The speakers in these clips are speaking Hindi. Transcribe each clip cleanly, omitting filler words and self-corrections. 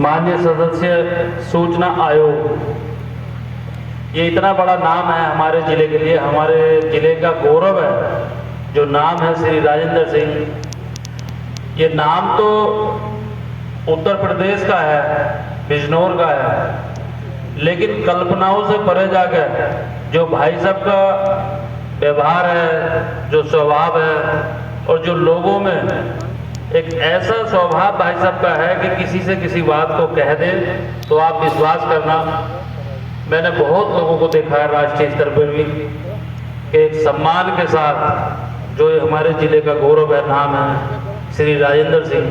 माननीय सदस्य सूचना आयोग, ये इतना बड़ा नाम है हमारे जिले के लिए, हमारे जिले का गौरव है जो नाम है श्री राजेंद्र सिंह। ये नाम तो उत्तर प्रदेश का है, बिजनौर का है, लेकिन कल्पनाओं से परे जाकर जो भाई साहब का व्यवहार है, जो स्वभाव है और जो लोगों में एक ऐसा स्वभाव भाई साहब का है कि किसी से किसी बात को कह दे तो आप विश्वास करना, मैंने बहुत लोगों को देखा है राष्ट्रीय स्तर पर भी कि एक सम्मान के साथ जो हमारे जिले का गौरव है, नाम है श्री राजेंद्र सिंह,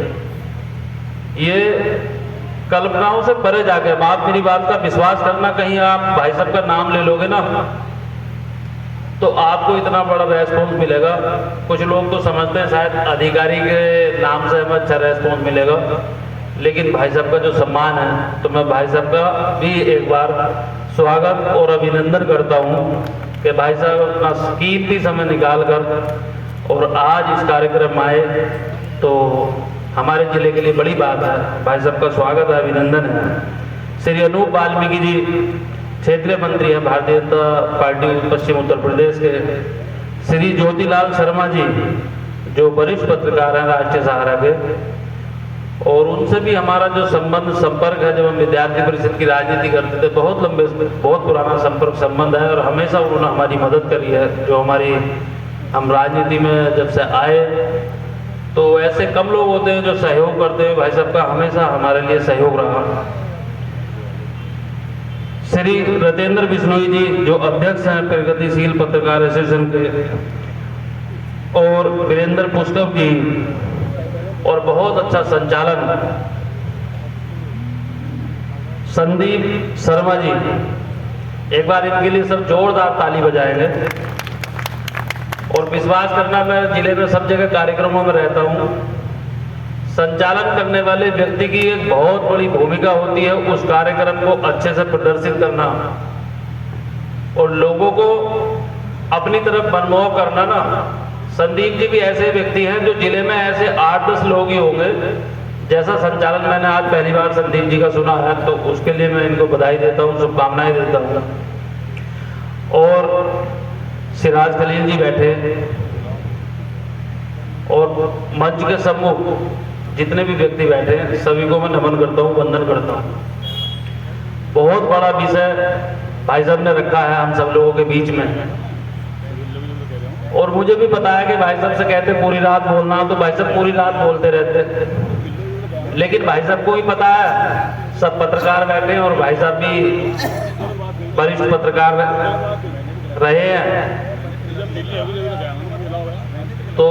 ये कल्पनाओं से परे जाकर आप मेरी बात का विश्वास करना, कहीं आप भाई साहब का नाम ले लोगे ना तो आपको इतना बड़ा रेस्पॉन्स मिलेगा। कुछ लोग तो समझते हैं शायद अधिकारी के नाम से हमें अच्छा रेस्पॉन्स मिलेगा, लेकिन भाई साहब का जो सम्मान है तो मैं भाई साहब का भी एक बार स्वागत और अभिनंदन करता हूँ कि भाई साहब अपना कीमती समय निकाल कर और आज इस कार्यक्रम में आए तो हमारे जिले के लिए बड़ी बात है। भाई साहब का स्वागत है, अभिनंदन है। श्री अनूप वाल्मीकि जी क्षेत्रीय मंत्री हैं भारतीय जनता पार्टी पश्चिम उत्तर प्रदेश के। श्री ज्योतिलाल शर्मा जी जो वरिष्ठ पत्रकार हैं राष्ट्रीय सहारा के, और उनसे भी हमारा जो संपर्क है, जब हम विद्यार्थी परिषद की राजनीति करते थे, बहुत पुराना संपर्क संबंध है और हमेशा उन्होंने हमारी मदद करी है। जो हम राजनीति में जब से आए तो ऐसे कम लोग होते हैं जो सहयोग करते हैं, भाई साहब का हमेशा हमारे लिए सहयोग रहा। श्री रतेंद्र बिश्नोई जी जो अध्यक्ष हैं प्रगतिशील पत्रकार एसोसिएशन के, और वीरेंद्र पुष्कप जी, और बहुत अच्छा संचालन संदीप शर्मा जी, एक बार इनके लिए सब जोरदार ताली बजाएंगे। और विश्वास करना, मैं जिले में सब जगह कार्यक्रमों में रहता हूँ, संचालन करने वाले व्यक्ति की एक बहुत बड़ी भूमिका होती है उस कार्यक्रम को अच्छे से प्रदर्शित करना और लोगों को अपनी तरफ मनमोह करना ना। संदीप जी भी ऐसे व्यक्ति हैं जो जिले में ऐसे 8-10 लोग ही होंगे जैसा संचालन मैंने आज पहली बार संदीप जी का सुना है, तो उसके लिए मैं इनको बधाई देता हूँ, शुभकामनाएं देता हूँ। और सिराज खलील जी बैठे और मंच के सम्मुख जितने भी व्यक्ति बैठे हैं सभी को मैं नमन करता हूँ, वंदन करता हूँ। बहुत बड़ा विषय भाई साहब ने रखा है हम सब लोगों के बीच में, और मुझे भी पता है कि भाई साहब से कहते पूरी रात बोलना, तो भाई साहब पूरी रात बोलते रहते, लेकिन भाई साहब को भी पता है सब पत्रकार बैठे हैं और भाई साहब भी वरिष्ठ पत्रकार रहे हैं, तो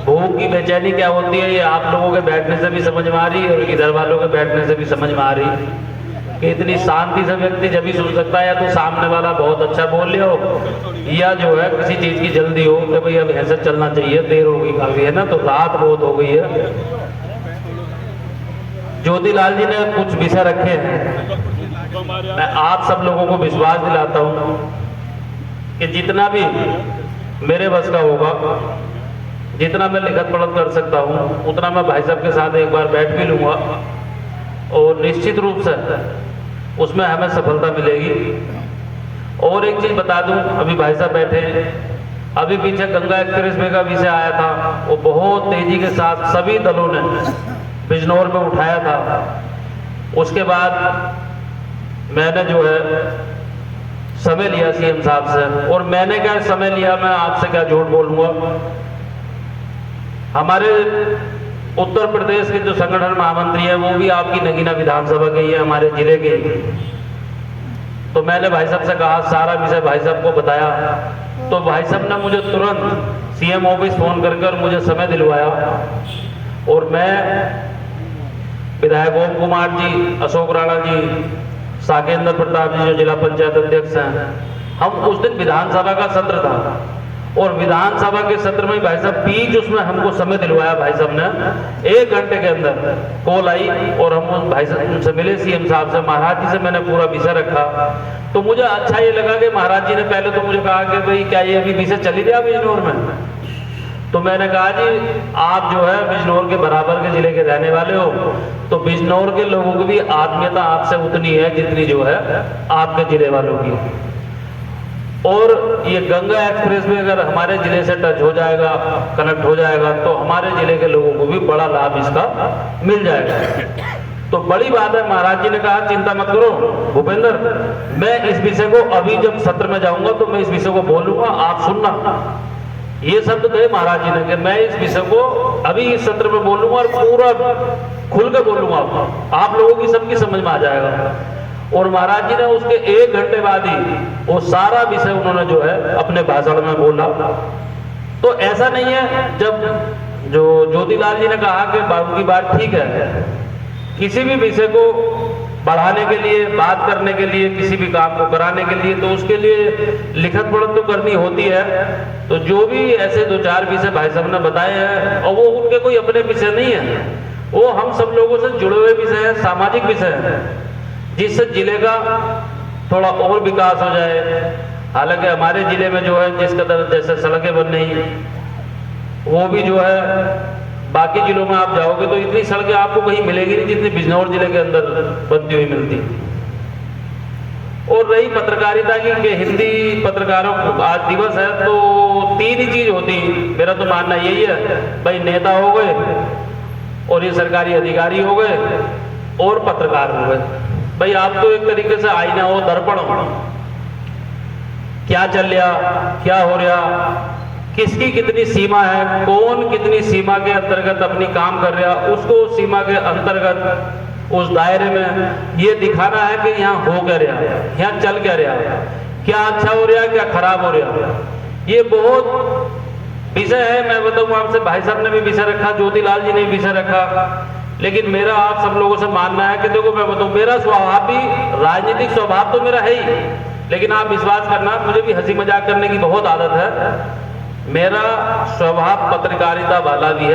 भूख की बेचैनी क्या होती है ये आप लोगों के बैठने से भी समझ में आ रही है और इधर वालों के बैठने से भी समझ में आ रही है कि इतनी शांति से व्यक्ति जब भी सुन सकता है, या तो सामने वाला बहुत अच्छा बोल लिया हो, या जो है किसी चीज की जल्दी हो कि भाई अब ऐसे चलना चाहिए, देर हो गई काफी है ना, तो रात बहुत हो गई है। ज्योतिलाल जी ने कुछ विषय रखे हैं, मैं आप सब लोगों को विश्वास दिलाता हूँ कि जितना भी मेरे बस का होगा, जितना मैं लिखत पढ़त कर सकता हूँ, उतना मैं भाई साहब के साथ एक बार बैठ भी लूँगा और निश्चित रूप से उसमें हमें सफलता मिलेगी। और एक चीज़ बता दूँ, अभी भाई साहब बैठे हैं, अभी पीछे गंगा एक्सप्रेस वे का विषय आया था, वो बहुत तेजी के साथ सभी दलों ने बिजनौर में उठाया था। उसके बाद मैंने जो है समय लिया सीएम साहब से, और मैंने क्या समय लिया, मैं आपसे क्या झूठ बोलूंगा। हमारे उत्तर प्रदेश के जो संगठन महामंत्री है वो भी आपकी नगीना विधानसभा के ही है, हमारे जिले के। तो मैंने भाई साहब से कहा, सारा विषय भाई साहब को बताया, तो भाई साहब ने मुझे तुरंत सीएम ऑफिस फोन कर मुझे समय दिलवाया, और मैं विधायक ओम कुमार जी, अशोक राणा जी, साकेंद्र प्रताप जी जो जिला पंचायत अध्यक्ष हैं, हम उस दिन विधानसभा का सत्र था और विधानसभा के सत्र में भाई साहब बीच उसमें हमको समय दिलवाया। भाई साहब ने 1 घंटे के अंदर कॉल आई और हम भाई साहब उनसे मिले, सीएम साहब से, महाराज जी से मैंने पूरा विषय रखा। तो मुझे अच्छा ये लगा कि महाराज जी ने पहले तो मुझे कहा कि भाई क्या ये अभी विषय चली गया बिजनौर में, तो मैंने कहा जी आप जो है बिजनौर के बराबर के जिले के रहने वाले हो, तो बिजनौर के लोगों की भी आत्मीयता आपसे उतनी है जितनी जो है आपके जिले वालों की। और ये गंगा एक्सप्रेस में अगर हमारे जिले से टच हो जाएगा, कनेक्ट हो जाएगा, तो हमारे जिले के लोगों को भी बड़ा लाभ इसका मिल जाएगा। तो बड़ी बात है। महाराज जी ने कहा चिंता मत करो भूपेंद्र, मैं इस विषय को अभी जब सत्र में जाऊंगा तो मैं इस विषय को बोलूंगा, आप सुनना। ये शब्द कहे महाराज जी ने कि मैं इस विषय को अभी इस सत्र में बोलूंगा और पूरा खुल के बोलूंगा, आप लोगों की सबकी समझ में आ जाएगा। और महाराज जी ने उसके 1 घंटे बाद ही वो सारा विषय उन्होंने जो है अपने भाषण में बोला। तो ऐसा नहीं है, जब जो ज्योतिलाल जी ने कहा कि बाबू की बात ठीक है, किसी भी विषय को बढ़ाने के लिए, बात करने के लिए, किसी भी काम को कराने के लिए, तो उसके लिए लिखत पढ़त तो करनी होती है। तो जो भी ऐसे 2-4 विषय भाई साहब ने बताए हैं, और वो उनके कोई अपने विषय नहीं है, वो हम सब लोगों से जुड़े हुए विषय हैं, सामाजिक विषय हैं, जिससे जिले का थोड़ा और विकास हो जाए। हालांकि हमारे जिले में जो है जिस कदर जैसे सड़कें बन रही, वो भी जो है बाकी जिलों में आप जाओगे तो इतनी सड़कें आपको कहीं मिलेगी नहीं जितनी बिजनौर जिले के अंदर बनती हुई मिलती। और रही पत्रकारिता की कि हिंदी पत्रकारों को आज दिवस है, तो 3 ही चीज होती, मेरा तो मानना यही है भाई, नेता हो गए और ये सरकारी अधिकारी हो गए और पत्रकार हो गए। भाई आप तो एक तरीके से आईना हो, दर्पण हो, क्या चल रहा, क्या हो रहा, किसकी कितनी सीमा है, कौन कितनी सीमा के अंतर्गत अपनी काम कर रहा, उसको सीमा के अंतर्गत उस दायरे में ये दिखाना है कि यहाँ हो क्या रहा, यहाँ चल क्या रहा, क्या अच्छा हो रहा है, क्या खराब हो रहा। ये बहुत विषय है। मैं बताऊँ आपसे, भाई साहब ने भी विषय रखा, ज्योतिलाल जी ने भी विषय रखा, लेकिन मेरा आप सब लोगों से मानना है कि देखो मैं बताऊँ, मेरा स्वभाव भी, राजनीतिक स्वभाव तो मेरा है ही, लेकिन आप विश्वास करना मुझे भी हंसी मजाक करने की बहुत आदत है। मेरा स्वभाव पत्रकारिता वाला भी है।